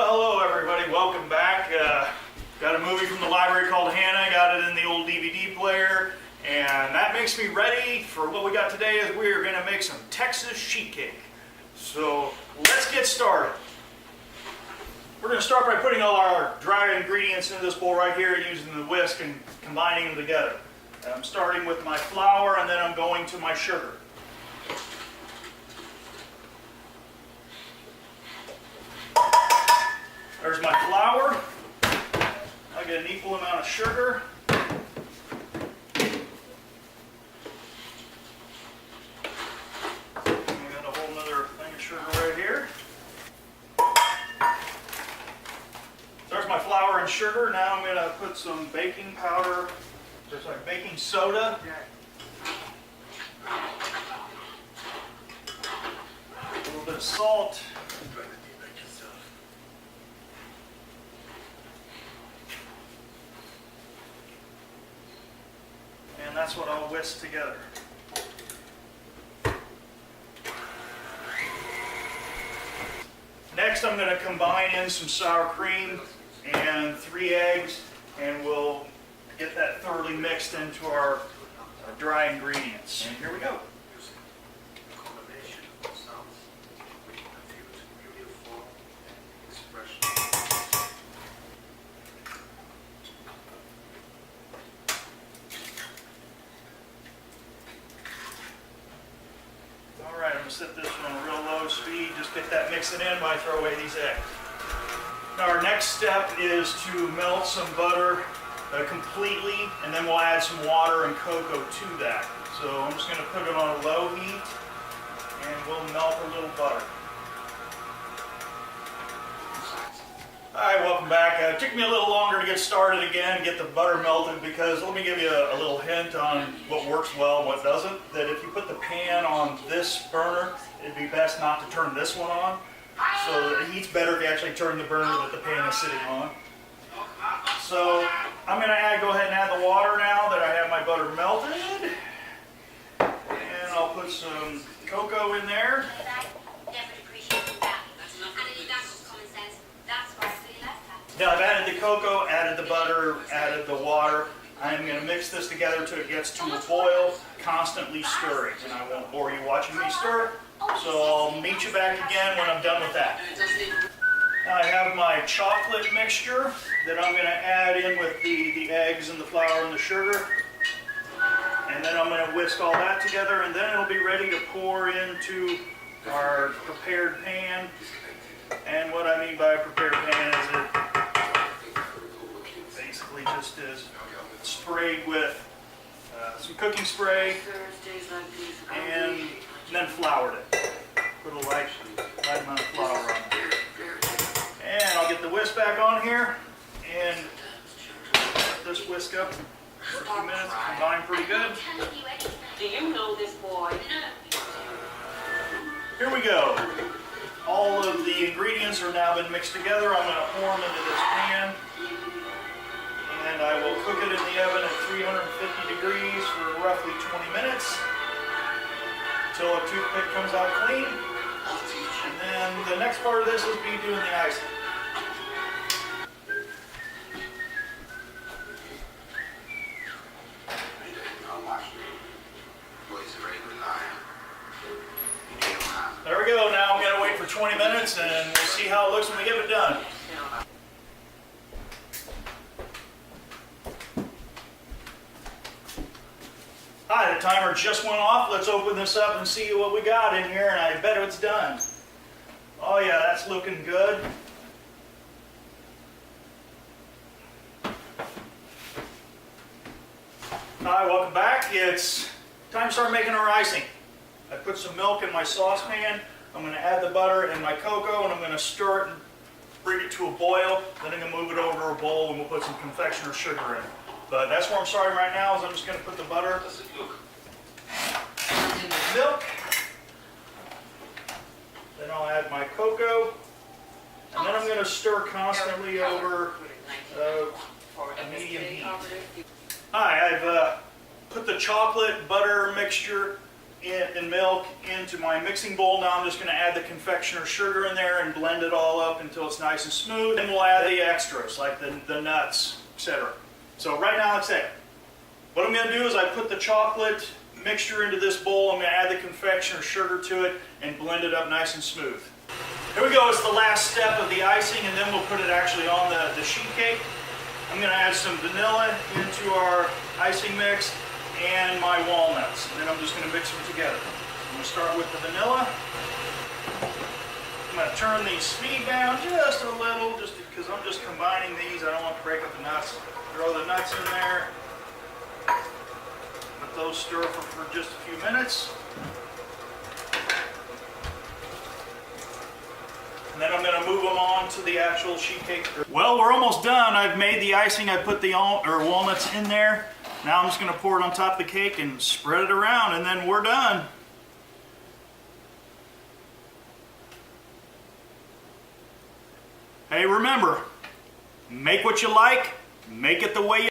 Well, hello everybody, welcome back. Got a movie from the library called Hannah, got it in the old DVD player, and that makes me ready for what we got today is we're gonna make some Texas sheet cake. So let's get started. We're gonna start by putting all our dry ingredients into this bowl right here using the whisk and combining them together. I'm starting with my flour and then I'm going to my sugar. There's my flour. I get an equal amount of sugar. I got a whole nother thing of sugar right here. There's my flour and sugar. Now I'm going to put some baking powder, there's like baking soda. A little bit of salt. And that's what I'll whisk together. Next I'm going to combine in some sour cream and 3 eggs, and we'll get that thoroughly mixed into our dry ingredients. And here we go. Alright, I'm going to set this on a real low speed, just get that mixing in while I throw away these eggs. Now our next step is to melt some butter completely, and then we'll add some water and cocoa to that. So I'm just going to put it on a low heat, and we'll melt a little butter. Alright, welcome back. It took me a little longer to get started again, get the butter melted, because let me give you a little hint on what works well and what doesn't. That if you put the pan on this burner, it'd be best not to turn this one on. So it heats better if you actually turn the burner that the pan is sitting on. So I'm going to go ahead and add the water now that I have my butter melted. And I'll put some cocoa in there. Now I've added the cocoa, added the butter, added the water. I'm going to mix this together until it gets to a boil, constantly stirring. And I won't bore you watching me stir, so I'll meet you back again when I'm done with that. Now I have my chocolate mixture that I'm going to add in with the eggs and the flour and the sugar. And then I'm going to whisk all that together, and then it'll be ready to pour into our prepared pan. And what I mean by a prepared pan is it basically just is sprayed with some cooking spray and then floured it. Put a light amount of flour on it. And I'll get the whisk back on here and let this whisk up for a few minutes. Combine pretty good. Do you know this boy? Here we go. All of the ingredients are now been mixed together. I'm going to pour them into this pan. And I will cook it in the oven at 350 degrees for roughly 20 minutes until a toothpick comes out clean. And then the next part of this is me doing the icing. There we go. Now I'm going to wait for 20 minutes and we'll see how it looks when we get it done. Hi, the timer just went off. Let's open this up and see what we got in here, and I bet it's done. Oh yeah, that's looking good. Hi, welcome back. It's time to start making our icing. I put some milk in my saucepan. I'm going to add the butter and my cocoa, and I'm going to stir it and bring it to a boil. Then I'm going to move it over a bowl, and we'll put some confectioner sugar in. But that's where I'm starting right now, is I'm just going to put the butter in the milk. Then I'll add my cocoa. And then I'm going to stir constantly over a medium heat. Hi, I've put the chocolate butter mixture and milk into my mixing bowl. Now I'm just going to add the confectioner sugar in there and blend it all up until it's nice and smooth. Then we'll add the extras like the nuts, etc. So right now, let's say, what I'm going to do is I put the chocolate mixture into this bowl. I'm going to add the confectioner sugar to it and blend it up nice and smooth. Here we go. It's the last step of the icing, and then we'll put it actually on the sheet cake. I'm going to add some vanilla into our icing mix and my walnuts. And then I'm just going to mix them together. I'm going to start with the vanilla. I'm going to turn the speed down just a little, just because I'm just combining these. I don't want to break up the nuts. Throw the nuts in there. Let those stir for just a few minutes. And then I'm going to move them on to the actual sheet cake. Well, we're almost done. I've made the icing. I put the walnuts in there. Now I'm just going to pour it on top of the cake and spread it around, and then we're done. Hey, remember, make what you like, make it the way you